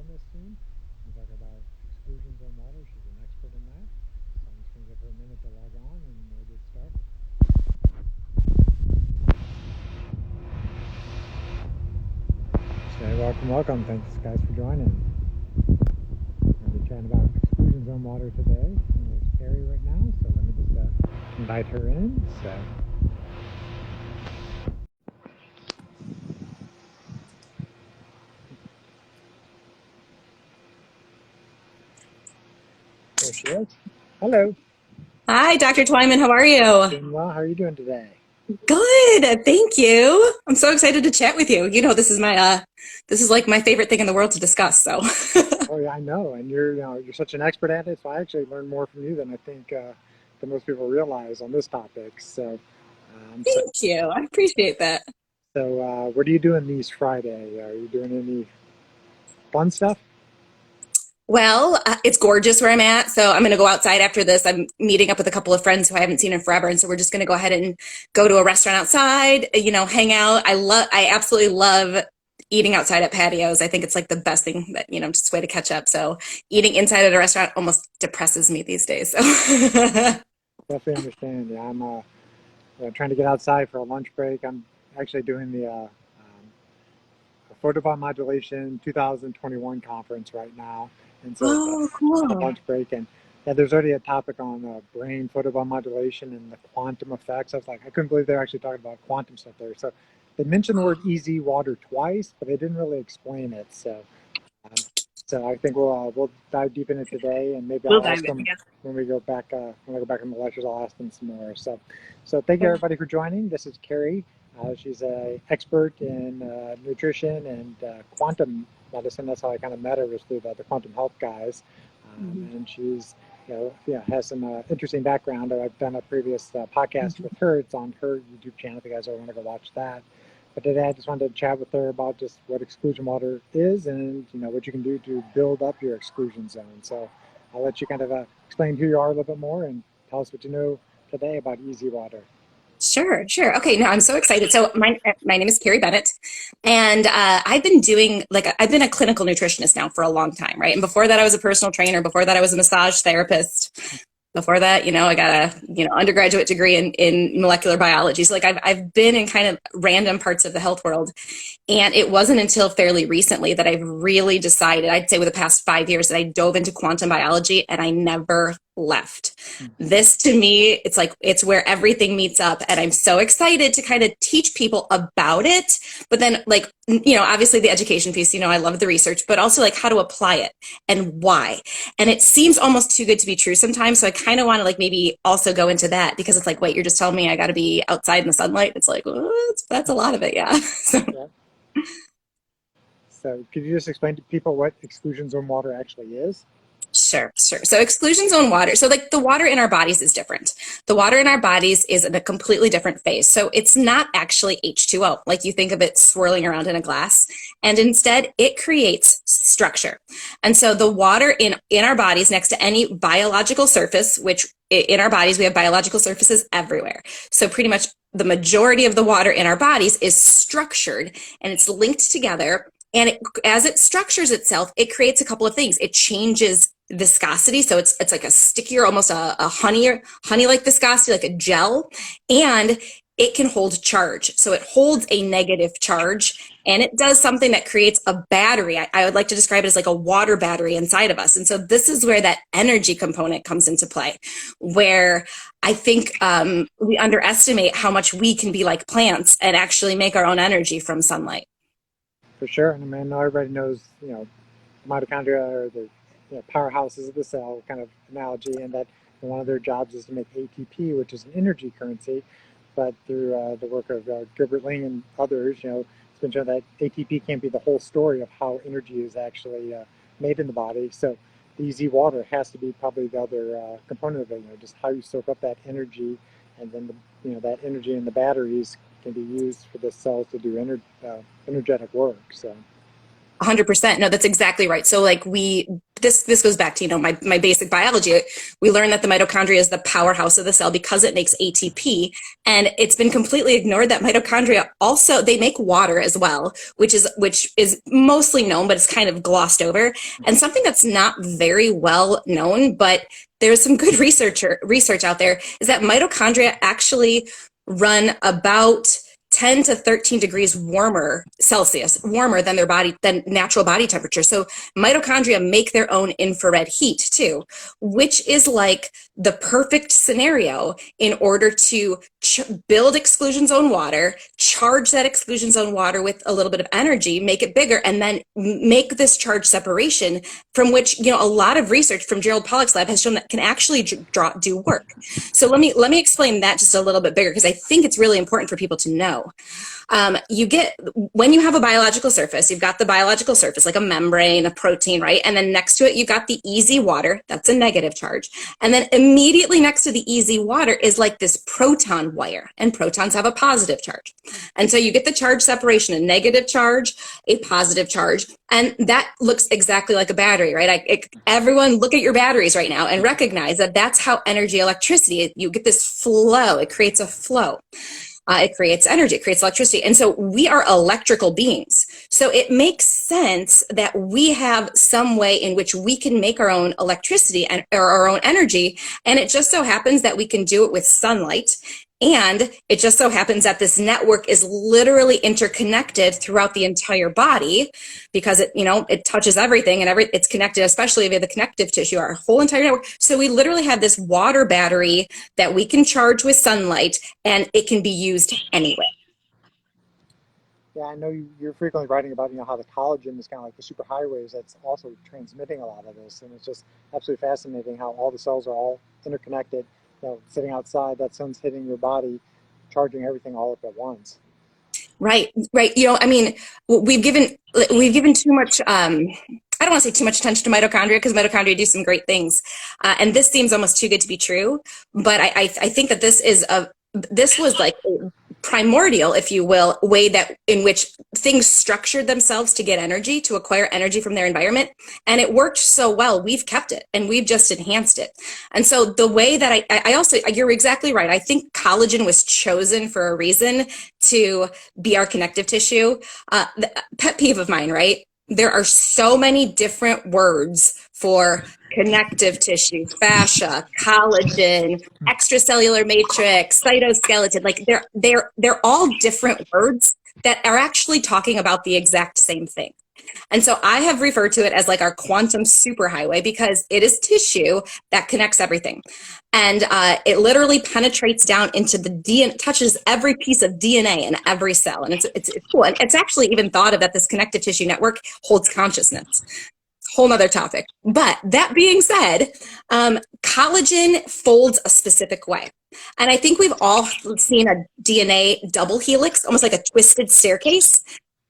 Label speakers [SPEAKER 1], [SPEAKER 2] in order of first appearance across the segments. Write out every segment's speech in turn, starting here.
[SPEAKER 1] wellness soon. We'll talk about exclusion zone water. She's an expert in that. So I'm just going to give her a minute to log on and we'll get started. So welcome, welcome. Thanks guys for joining. We're going to be chatting about exclusion zone water today. And there's Carrie right now, so let me just invite her in. So. There she is. Hello.
[SPEAKER 2] Hi, Dr. Twyman. How are you?
[SPEAKER 1] Doing well. How are you doing today?
[SPEAKER 2] Good. Thank you. I'm so excited to chat with you. You know, this is like my favorite thing in the world to discuss. So.
[SPEAKER 1] Oh yeah, I know. And you're such an expert at it. So I actually learned more from you than I think that most people realize on this topic. So, um, so,
[SPEAKER 2] Thank you. I appreciate that.
[SPEAKER 1] what are you doing these Friday? Are you doing any fun stuff?
[SPEAKER 2] Well, it's gorgeous where I'm at. So I'm going to go outside after this. I'm meeting up with a couple of friends who I haven't seen in forever. And so we're just going to go ahead and go to a restaurant outside, hang out. I absolutely love eating outside at patios. I think it's like the best thing that, just a way to catch up. So eating inside at a restaurant almost depresses me these days. So.
[SPEAKER 1] Definitely understand. Yeah, I'm trying to get outside for a lunch break. I'm actually doing the Photobiomodulation 2021 conference right now, and so it's
[SPEAKER 2] Oh,
[SPEAKER 1] a
[SPEAKER 2] cool.
[SPEAKER 1] lunch break. And yeah, there's already a topic on brain photobiomodulation and the quantum effects. I was like, I couldn't believe they're actually talking about quantum stuff there. So they mentioned the word easy water twice, but they didn't really explain it. Um, so I think we'll dive deep in it today, and maybe
[SPEAKER 2] We'll
[SPEAKER 1] I'll
[SPEAKER 2] dive
[SPEAKER 1] ask
[SPEAKER 2] in.
[SPEAKER 1] them when we go back in the lectures. I'll ask them some more. So thank you everybody for joining. This is Carrie. She's an expert in nutrition and quantum medicine. That's how I kind of met her, was through the quantum health guys.
[SPEAKER 2] Mhm.
[SPEAKER 1] And she's, has some interesting background. I've done a previous podcast
[SPEAKER 2] Mhm.
[SPEAKER 1] with her. It's on her YouTube channel. If you guys ever want to go watch that. But today I just wanted to chat with her about just what exclusion water is and what you can do to build up your exclusion zone. So I'll let you kind of explain who you are a little bit more and tell us what you know today about easy water.
[SPEAKER 2] Sure, sure. Okay, no, I'm so excited. So my name is Carrie Bennett, and I've been a clinical nutritionist now for a long time, right? And before that, I was a personal trainer. Before that, I was a massage therapist. Before that, I got a undergraduate degree in molecular biology. So like I've been in kind of random parts of the health world, and it wasn't until fairly recently that I really decided, I'd say with the past 5 years, that I dove into quantum biology and I never left. This to me, it's like, it's where everything meets up. And I'm so excited to kind of teach people about it. But then like, obviously the education piece, I love the research, but also like how to apply it and why. And it seems almost too good to be true sometimes. So I kind of want to like maybe also go into that, because it's like, wait, you're just telling me I got to be outside in the sunlight. It's like, well, that's a lot of it. Yeah. So.
[SPEAKER 1] Yeah. So could you just explain to people what exclusion zone water actually is?
[SPEAKER 2] Sure, sure. So exclusion zone water. So like the water in our bodies is different. The water in our bodies is in a completely different phase. So it's not actually H2O, like you think of it swirling around in a glass. And instead it creates structure. And so the water in our bodies, next to any biological surface, which in our bodies, we have biological surfaces everywhere. So pretty much the majority of the water in our bodies is structured and it's linked together. And as it structures itself, it creates a couple of things. It changes viscosity, so it's like a stickier, almost a honey like viscosity, like a gel, and it can hold charge. So it holds a negative charge, and it does something that creates a battery. I would like to describe it as like a water battery inside of us. And so this is where that energy component comes into play, where I think we underestimate how much we can be like plants and actually make our own energy from sunlight.
[SPEAKER 1] For sure. And I mean, everybody knows, mitochondria are the powerhouses of the cell kind of analogy, and that one of their jobs is to make ATP, which is an energy currency. But through the work of Gilbert Ling and others, it's been shown that ATP can't be the whole story of how energy is actually made in the body. So the easy water has to be probably the other component of it. Just how you soak up that energy, and then that energy in the batteries can be used for the cells to do energetic work. So.
[SPEAKER 2] 100%. No, that's exactly right. So like this goes back to, my basic biology. We learned that the mitochondria is the powerhouse of the cell because it makes ATP. And it's been completely ignored that mitochondria also, they make water as well, which is mostly known, but it's kind of glossed over. And something that's not very well known, but there's some good research out there, is that mitochondria actually run about 10 to 13 degrees warmer Celsius, warmer than natural body temperature. So mitochondria make their own infrared heat too, which is like the perfect scenario in order to build exclusion zone water, charge that exclusion zone water with a little bit of energy, make it bigger, and then make this charge separation, from which, a lot of research from Gerald Pollack's lab has shown that can actually do work. So let me explain that just a little bit bigger, because I think it's really important for people to know. When you have a biological surface, you've got the biological surface like a membrane, a protein, right? And then next to it, you've got the easy water. That's a negative charge. And then immediately next to the easy water is like this proton wire, and protons have a positive charge. And so you get the charge separation, a negative charge, a positive charge, and that looks exactly like a battery, right? Everyone look at your batteries right now and recognize that that's how electricity, you get this flow. It creates a flow. It creates energy, it creates electricity. And so we are electrical beings. So it makes sense that we have some way in which we can make our own electricity or our own energy. And it just so happens that we can do it with sunlight. And it just so happens that this network is literally interconnected throughout the entire body, because it touches everything, and it's connected, especially via the connective tissue, our whole entire network. So we literally have this water battery that we can charge with sunlight, and it can be used anywhere.
[SPEAKER 1] Yeah, I know you're frequently writing about how the collagen is kind of like the superhighways that's also transmitting a lot of this, and it's just absolutely fascinating how all the cells are all interconnected. Sitting outside, that sun's hitting your body, charging everything all up at once.
[SPEAKER 2] Right, right. I mean, we've given too much. I don't want to say too much attention to mitochondria, because mitochondria do some great things, and this seems almost too good to be true. But I think that this was like a primordial, if you will, way in which things structured themselves to get energy, to acquire energy from their environment. And it worked so well, we've kept it and we've just enhanced it. And so the way that I also, you're exactly right. I think collagen was chosen for a reason, to be our connective tissue. Pet peeve of mine, right? There are so many different words for connective tissue, fascia, collagen, extracellular matrix, cytoskeleton. Like they're all different words that are actually talking about the exact same thing. And so I have referred to it as like our quantum superhighway, because it is tissue that connects everything. And it literally penetrates down into the DNA, touches every piece of DNA in every cell. And it's cool. And it's actually even thought of that this connective tissue network holds consciousness. Whole nother topic. But that being said, collagen folds a specific way. And I think we've all seen a DNA double helix, almost like a twisted staircase.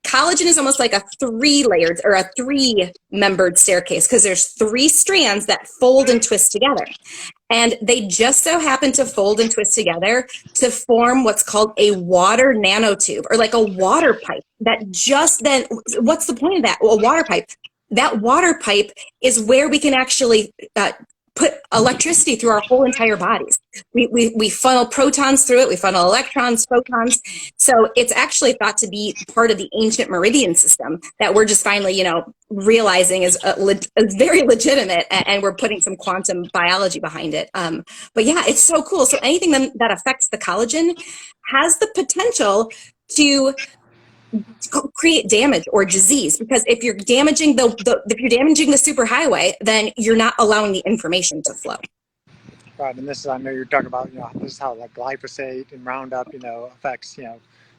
[SPEAKER 2] Collagen is almost like a 3-layered or a 3-membered staircase, because there's 3 strands that fold and twist together. And they just so happen to fold and twist together to form what's called a water nanotube, or like a water pipe that just then, what's the point of that? Well, a water pipe. That water pipe is where we can actually put electricity through our whole entire bodies. We funnel protons through it, we funnel electrons, photons. So it's actually thought to be part of the ancient meridian system that we're just finally, realizing is very legitimate, and we're putting some quantum biology behind it. But yeah, it's so cool. So anything that affects the collagen has the potential to create damage or disease, because if you're damaging the superhighway, then you're not allowing the information to flow.
[SPEAKER 1] Right, and this is, I know you're talking about, this is how like glyphosate and Roundup, affects,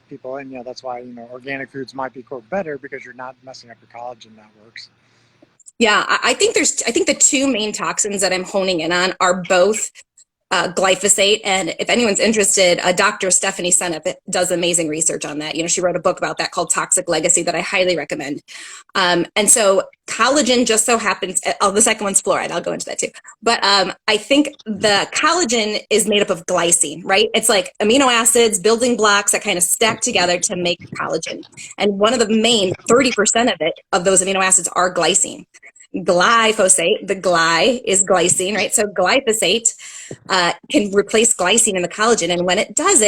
[SPEAKER 1] people, and that's why organic foods might be quote better, because you're not messing up your collagen networks.
[SPEAKER 2] Yeah, I think the 2 main toxins that I'm honing in on are both glyphosate. And if anyone's interested, Dr. Stephanie Seneff does amazing research on that. She wrote a book about that called Toxic Legacy that I highly recommend. And so collagen just so happens, the second one's fluoride. I'll go into that too. But I think the collagen is made up of glycine, right? It's like amino acids, building blocks that kind of stack together to make collagen. And one of the main 30% of those amino acids are glycine. Glyphosate, the gly is glycine, right? So glyphosate can replace glycine in the collagen. And when it does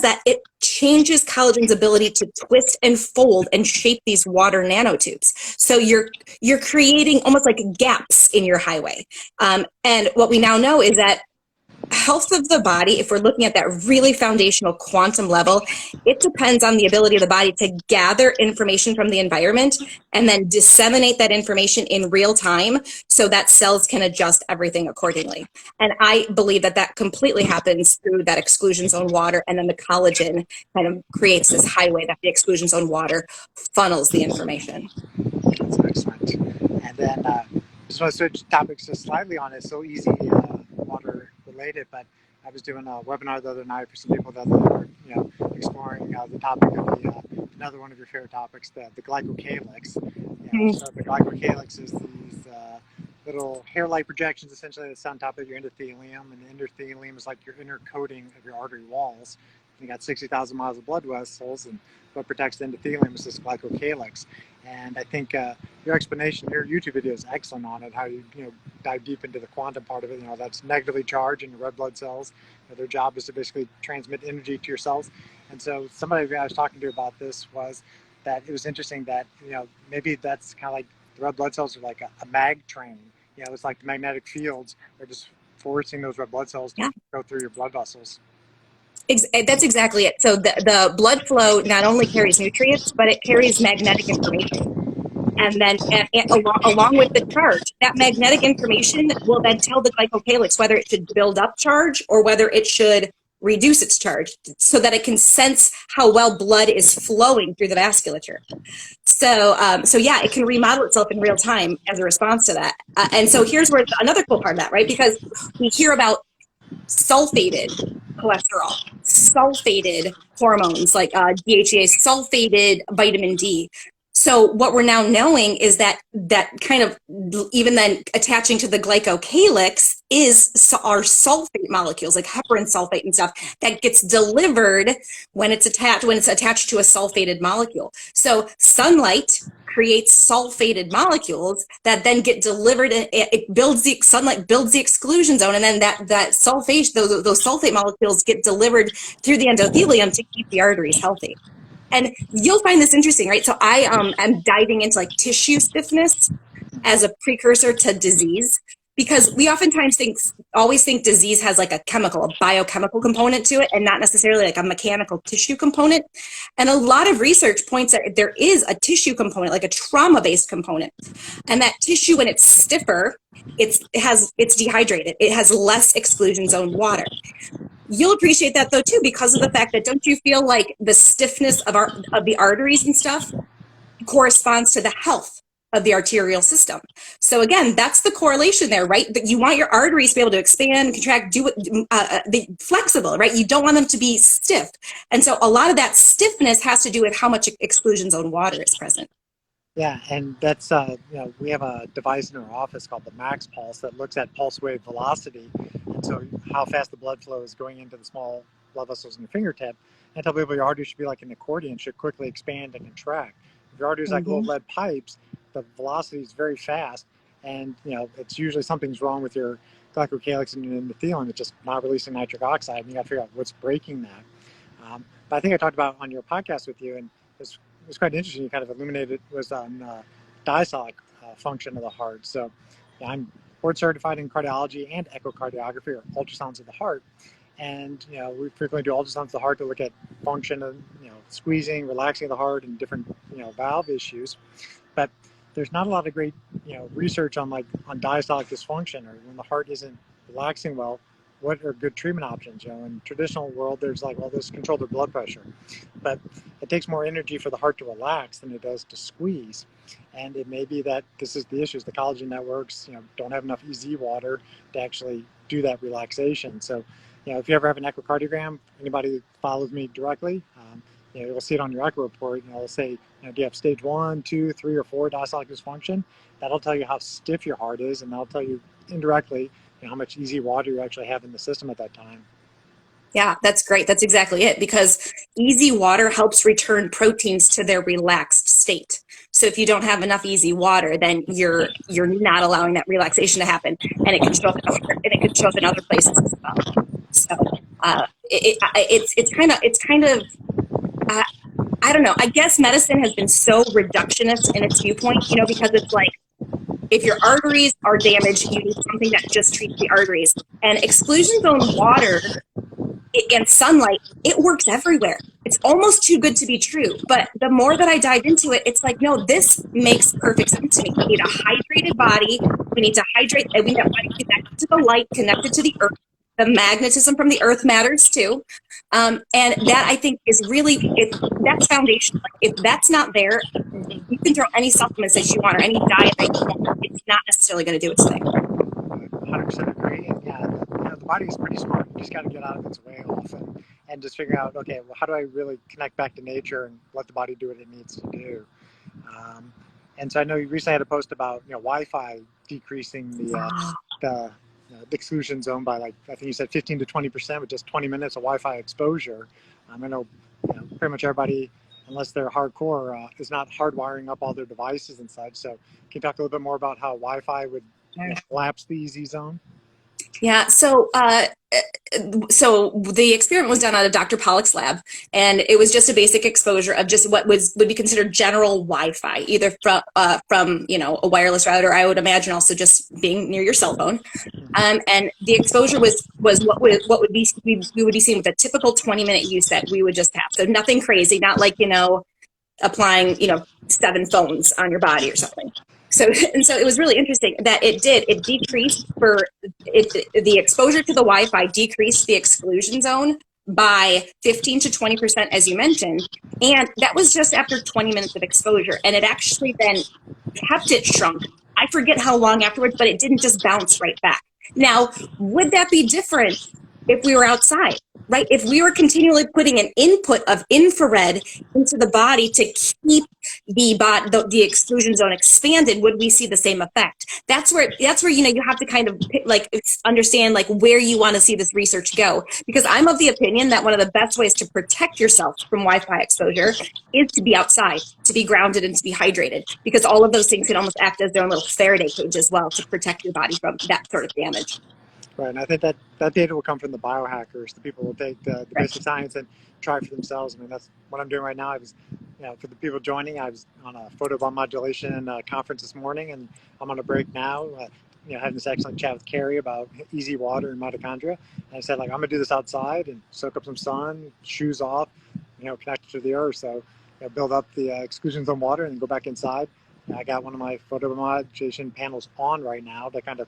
[SPEAKER 2] that, it changes collagen's ability to twist and fold and shape these water nanotubes. So you're creating almost like gaps in your highway. And what we now know is that health of the body, if we're looking at that really foundational quantum level, it depends on the ability of the body to gather information from the environment and then disseminate that information in real time so that cells can adjust everything accordingly. And I believe that that completely happens through that exclusion zone water, and then the collagen kind of creates this highway that the exclusion zone water funnels the information.
[SPEAKER 1] That's excellent. And then just want to switch topics just slightly on it. So easy water related, but I was doing a webinar the other night for some people that are exploring the topic of another one of your favorite topics, the glycocalyx. So the glycocalyx is these little hair-like projections essentially that sit on top of your endothelium, and the endothelium is like your inner coating of your artery walls. You got 60,000 miles of blood vessels, and what protects the endothelium is this glycocalyx. And I think your explanation, your YouTube video is excellent on it, how you dive deep into the quantum part of it. That's negatively charged in your red blood cells. Their job is to basically transmit energy to your cells. And so somebody I was talking to about this was that it was interesting that maybe that's kind of like the red blood cells are like a mag train. It's like the magnetic fields are just forcing those red blood cells to go through your blood vessels.
[SPEAKER 2] That's exactly it. So the blood flow not only carries nutrients, but it carries magnetic information. And then along with the charge, that magnetic information will then tell the glycocalyx whether it should build up charge or whether it should reduce its charge, so that it can sense how well blood is flowing through the vasculature. So yeah, it can remodel itself in real time as a response to that. And so here's where another cool part of that, right? Because we hear about sulfated cholesterol, sulfated hormones like DHEA, sulfated vitamin D. So what we're now knowing is that kind of even then attaching to the glycocalyx is our sulfate molecules like heparin sulfate and stuff that gets delivered when it's attached to a sulfated molecule. So sunlight creates sulfated molecules that then get delivered, and sunlight builds the exclusion zone, and then that sulfate, those sulfate molecules get delivered through the endothelium to keep the arteries healthy. And you'll find this interesting, right? So I am diving into like tissue stiffness as a precursor to disease, because we oftentimes always think disease has like a biochemical component to it, and not necessarily like a mechanical tissue component. And a lot of research points that there is a tissue component, like a trauma-based component. And that tissue, when it's stiffer, it's dehydrated. It has less exclusion zone water. You'll appreciate that though too, because of the fact that, don't you feel like the stiffness of the arteries and stuff corresponds to the health of the arterial system? So again, that's the correlation there, right? That you want your arteries to be able to expand, contract, be flexible, right? You don't want them to be stiff. And so a lot of that stiffness has to do with how much exclusion zone water is present.
[SPEAKER 1] Yeah, and that's we have a device in our office called the Max Pulse that looks at pulse wave velocity, and so how fast the blood flow is going into the small blood vessels in your fingertip. And tell people your arteries should be like an accordion, should quickly expand and contract. If your arteries like little lead pipes, the velocity is very fast, and it's usually something's wrong with your glycocalyx and your endothelium. It's just not releasing nitric oxide, and you got to figure out what's breaking that. But I think I talked about on your podcast with you, and it was quite interesting. You kind of illuminated was on diastolic function of the heart. So I'm board certified in cardiology and echocardiography, or ultrasounds of the heart. And we frequently do ultrasounds of the heart to look at function of squeezing, relaxing of the heart, and different valve issues. But there's not a lot of great research on diastolic dysfunction, or when the heart isn't relaxing well, what are good treatment options. In traditional world, there's like, well, this control their blood pressure, but it takes more energy for the heart to relax than it does to squeeze. And it may be that this is the issue: the collagen networks, don't have enough EZ water to actually do that relaxation. So, if you ever have an echocardiogram, anybody that follows me directly, you'll see it on your echo report. It'll say, do you have stage 1, 2, 3, or 4 diastolic dysfunction? That'll tell you how stiff your heart is, and that'll tell you indirectly how much EZ water you actually have in the system at that time.
[SPEAKER 2] Yeah, that's great. That's exactly it, because EZ water helps return proteins to their relaxed state. So if you don't have enough EZ water, then you're not allowing that relaxation to happen, and it can show up in the heart, and it can show up in other places as well. So it's kind of I don't know. I guess medicine has been so reductionist in its viewpoint, because it's like, if your arteries are damaged, you need something that just treats the arteries. And exclusion zone water and sunlight, it works everywhere. It's almost too good to be true. But the more that I dive into it, it's like, no, this makes perfect sense to me. We need a hydrated body. We need to hydrate. We need that body connected to the light, connected to the earth. The magnetism from the earth matters too. And that, I think, is really, that's foundational. If that's not there, you can throw any supplements that you want or any diet that you want. It's not necessarily going to do its thing.
[SPEAKER 1] 100% agree. And yeah, the body is pretty smart. You just got to get out of its way often and just figure out, okay, well, how do I really connect back to nature and let the body do what it needs to do? And so I know you recently had a post about Wi-Fi decreasing the exclusion zone by, like, I think you said 15 to 20% with just 20 minutes of Wi-Fi exposure. I know pretty much everybody, unless they're hardcore, is not hardwiring up all their devices and such. So can you talk a little bit more about how Wi-Fi would collapse the EZ zone?
[SPEAKER 2] Yeah, so the experiment was done out of Dr. Pollack's lab, and it was just a basic exposure of just what would be considered general Wi-Fi, either from a wireless router. I would imagine also just being near your cell phone, and the exposure was what would be we would be seeing with a typical 20-minute use that we would just have. So nothing crazy, not like applying 7 phones on your body or something. So it was really interesting that it decreased the exposure to the Wi-Fi decreased the exclusion zone by 15 to 20%, as you mentioned. And that was just after 20 minutes of exposure. And it actually then kept it shrunk. I forget how long afterwards, but it didn't just bounce right back. Now, would that be different if we were outside, right? If we were continually putting an input of infrared into the body to keep the exclusion zone expanded, would we see the same effect? That's where you have to kind of understand where you want to see this research go, because I'm of the opinion that one of the best ways to protect yourself from Wi-Fi exposure is to be outside, to be grounded, and to be hydrated, because all of those things can almost act as their own little Faraday cage as well to protect your body from that sort of damage.
[SPEAKER 1] Right, and I think that data will come from the biohackers, the people who will take the basic science and try for themselves. I mean, that's what I'm doing right now. I was, for the people joining, I was on a photobiomodulation conference this morning, and I'm on a break now, having this excellent chat with Carrie about EZ water and mitochondria. And I said, I'm going to do this outside and soak up some sun, shoes off, connected to the earth. So build up the exclusion zone water and then go back inside. And I got one of my photobiomodulation panels on right now to kind of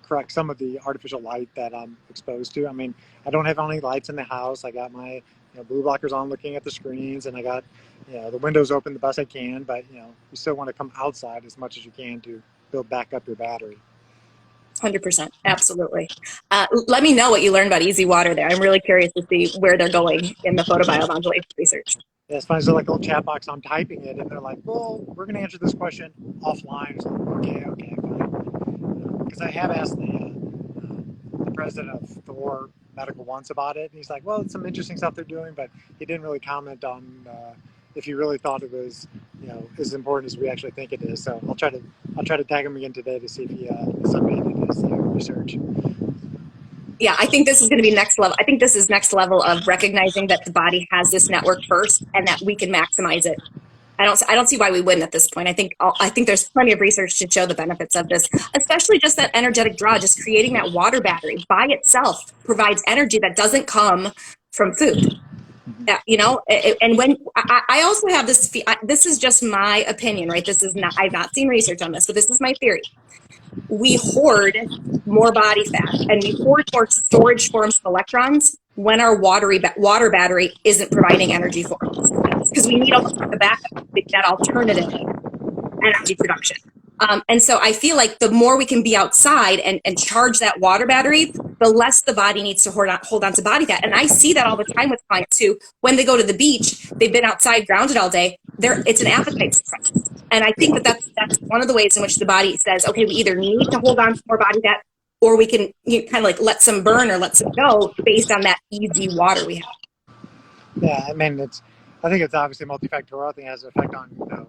[SPEAKER 1] correct some of the artificial light that I'm exposed to. I mean, I don't have any lights in the house. I got my blue blockers on looking at the screens, and I got the windows open the best I can, but you still want to come outside as much as you can to build back up your battery.
[SPEAKER 2] 100%, absolutely. Let me know what you learned about EZ water there. I'm really curious to see where they're going in the photobiomodulation research.
[SPEAKER 1] Yeah, it's funny. So like a little chat box, I'm typing it, and they're like, "Well, we're going to answer this question offline." So okay, fine. Because I have asked the president of Thor Medical once about it, and he's like, "Well, it's some interesting stuff they're doing," but he didn't really comment on if he really thought it was, as important as we actually think it is. So I'll try to tag him again today to see if he is updated his research.
[SPEAKER 2] Yeah, I think this is going to be next level. I think this is next level of recognizing that the body has this network first, and that we can maximize it. I don't see why we wouldn't at this point. I think there's plenty of research to show the benefits of this, especially just that energetic draw. Just creating that water battery by itself provides energy that doesn't come from food. And when I also have this is just my opinion, right? This is not, I've not seen research on this, but this is my theory. we hoard more body fat and we hoard more storage forms of electrons when our water battery isn't providing energy for us. Because we need almost like a backup, that alternative energy production. And so I feel like the more we can be outside and charge that water battery, the less the body needs to hold on to body fat. And I see that all the time with clients who, when they go to the beach, they've been outside grounded all day, it's an appetite suppressant. And I think that that's one of the ways in which the body says, okay, we either need to hold on to more body fat, or we can kind of like let some burn or let some go based on that easy water we have.
[SPEAKER 1] Yeah, I mean, I think it's obviously multifactorial. I think it has an effect on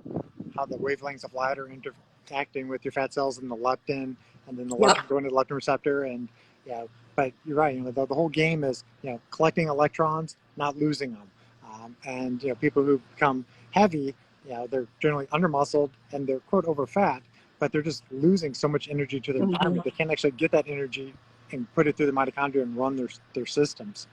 [SPEAKER 1] how the wavelengths of light are interacting with your fat cells and the leptin, and then the leptin going to the leptin receptor. And but you're right. The whole game is collecting electrons, not losing them. And people who become heavy, they're generally undermuscled and they're quote over fat, but they're just losing so much energy to their environment. They can't actually get that energy and put it through the mitochondria and run their systems.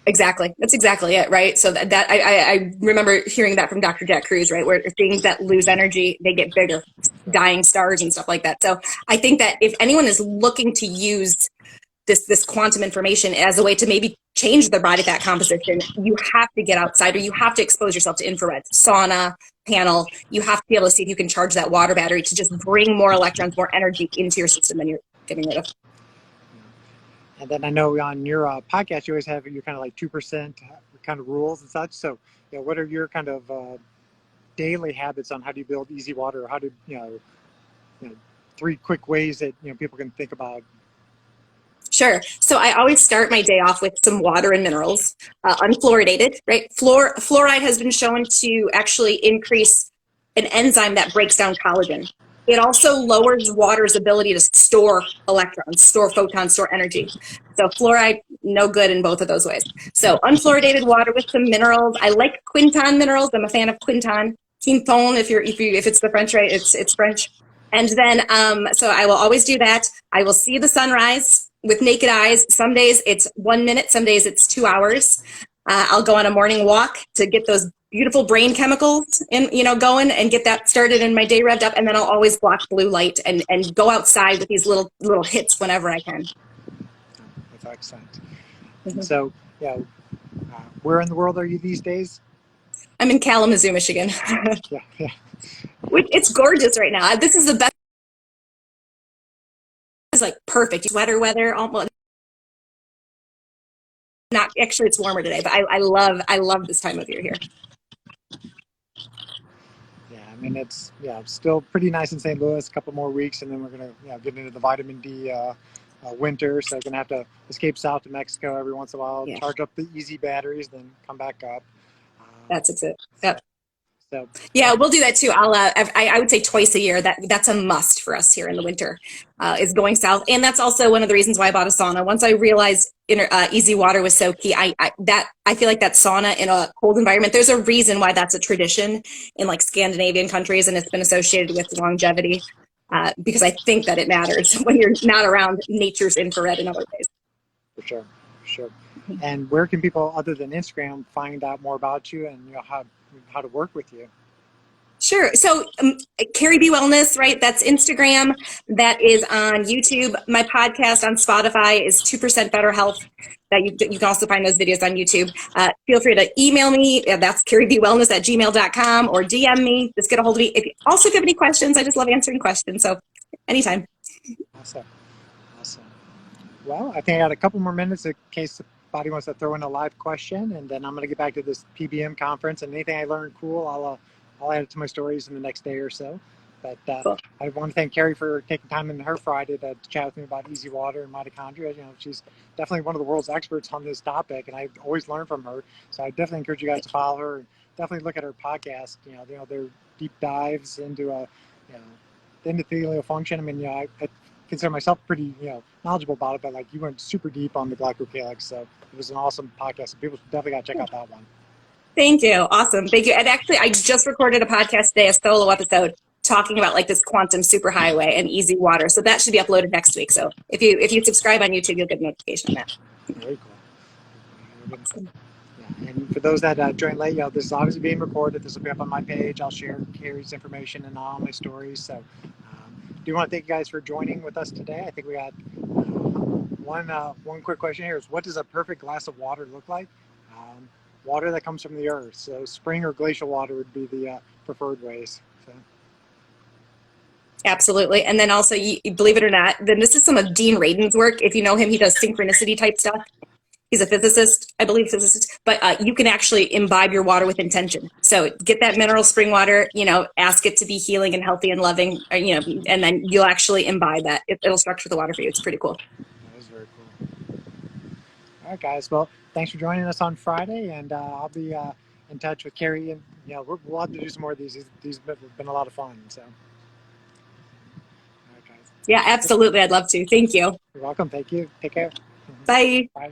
[SPEAKER 2] Exactly. That's exactly it, right? So that I remember hearing that from Dr. Jack Kruse, right? Where things that lose energy, they get bigger, dying stars and stuff like that. So I think that if anyone is looking to use this quantum information as a way to maybe change their body fat composition, you have to get outside, or you have to expose yourself to infrared, sauna, panel. You have to be able to see if you can charge that water battery to just bring more electrons, more energy into your system than you're getting rid of.
[SPEAKER 1] And then I know on your podcast, you always have your kind of like 2% kind of rules and such. So, what are your kind of daily habits on how do you build easy water, or how to, 3 quick ways that people can think about?
[SPEAKER 2] Sure. So I always start my day off with some water and minerals, unfluoridated, right? Fluoride has been shown to actually increase an enzyme that breaks down collagen. It also lowers water's ability to store electrons, store photons, store energy. So fluoride, no good in both of those ways. So unfluoridated water with some minerals. I like quinton minerals. I'm a fan of quinton. Quinton, if it's the French, right? It's French. And then, so I will always do that. I will see the sunrise with naked eyes. Some days it's 1 minute. Some days it's 2 hours. I'll go on a morning walk to get those beautiful brain chemicals going and get that started and my day revved up. And then I'll always block blue light and go outside with these little hits whenever I can.
[SPEAKER 1] That's excellent. So, where in the world are you these days?
[SPEAKER 2] I'm in Kalamazoo, Michigan.
[SPEAKER 1] Yeah.
[SPEAKER 2] It's gorgeous right now. This is the best. It's like perfect sweater weather. Almost. Not actually, it's warmer today, but I love this time of year here.
[SPEAKER 1] Yeah, I mean it's still pretty nice in St. Louis. A couple more weeks, and then we're gonna get into the vitamin D winter. So we're gonna have to escape south to Mexico every once in a while, charge up the easy batteries, then come back up.
[SPEAKER 2] That's it. Yep.
[SPEAKER 1] So
[SPEAKER 2] yeah, we'll do that too. I would say twice a year. That's a must for us here in the winter, is going south, and that's also one of the reasons why I bought a sauna. Once I realized easy water was so key, I feel like that sauna in a cold environment. There's a reason why that's a tradition in like Scandinavian countries, and it's been associated with longevity, because I think that it matters when you're not around nature's infrared in other ways.
[SPEAKER 1] For sure. And where can people, other than Instagram, find out more about you and how to work with you?
[SPEAKER 2] Sure. So Carrie B Wellness, right? That's Instagram. That is on YouTube. My podcast on Spotify is 2% Better Health. That you can also find those videos on YouTube. Feel free to email me. That's carriebwellness@gmail.com, or DM me. Just get a hold of me. If you have any questions, I just love answering questions. So anytime.
[SPEAKER 1] Awesome. Well, I think I got a couple more minutes in case somebody wants to throw in a live question, and then I'm going to get back to this PBM conference, and anything I learned cool, I'll add it to my stories in the next day or so. But cool. I want to thank Carrie for taking time in her Friday to chat with me about easy water and mitochondria. She's definitely one of the world's experts on this topic, and I always learn from her. So I definitely encourage you guys to follow her. And definitely look at her podcast. Their deep dives into the endothelial function. I mean, I consider myself pretty knowledgeable about it, but like you went super deep on the Glycocalyx. So it was an awesome podcast. So people definitely got to check out that one.
[SPEAKER 2] Thank you. Awesome. Thank you. And actually, I just recorded a podcast today, a solo episode, talking about like this quantum superhighway and easy water. So that should be uploaded next week. So if you subscribe on YouTube, you'll get a notification on that.
[SPEAKER 1] Very cool. Awesome. Yeah. And for those that joined late, this is obviously being recorded. This will be up on my page. I'll share Carrie's information and all my stories. So do want to thank you guys for joining with us today. I think we got one quick question here is, what does a perfect glass of water look like? Water that comes from the earth. So spring or glacial water would be the preferred ways. So.
[SPEAKER 2] Absolutely. And then also, you, believe it or not, then this is some of Dean Radin's work. If you know him, he does synchronicity type stuff. He's a physicist, I believe, physicist. But you can actually imbibe your water with intention. So get that mineral spring water, ask it to be healing and healthy and loving, and then you'll actually imbibe that. It'll structure the water for you. It's pretty cool.
[SPEAKER 1] That is very cool. All right, guys. Well, thanks for joining us on Friday, and I'll be in touch with Carrie, and we'll have to do some more of these. These have been a lot of fun. So, all right, guys.
[SPEAKER 2] Yeah, absolutely. I'd love to. Thank you.
[SPEAKER 1] You're welcome. Thank you. Take care.
[SPEAKER 2] Bye.
[SPEAKER 1] Bye.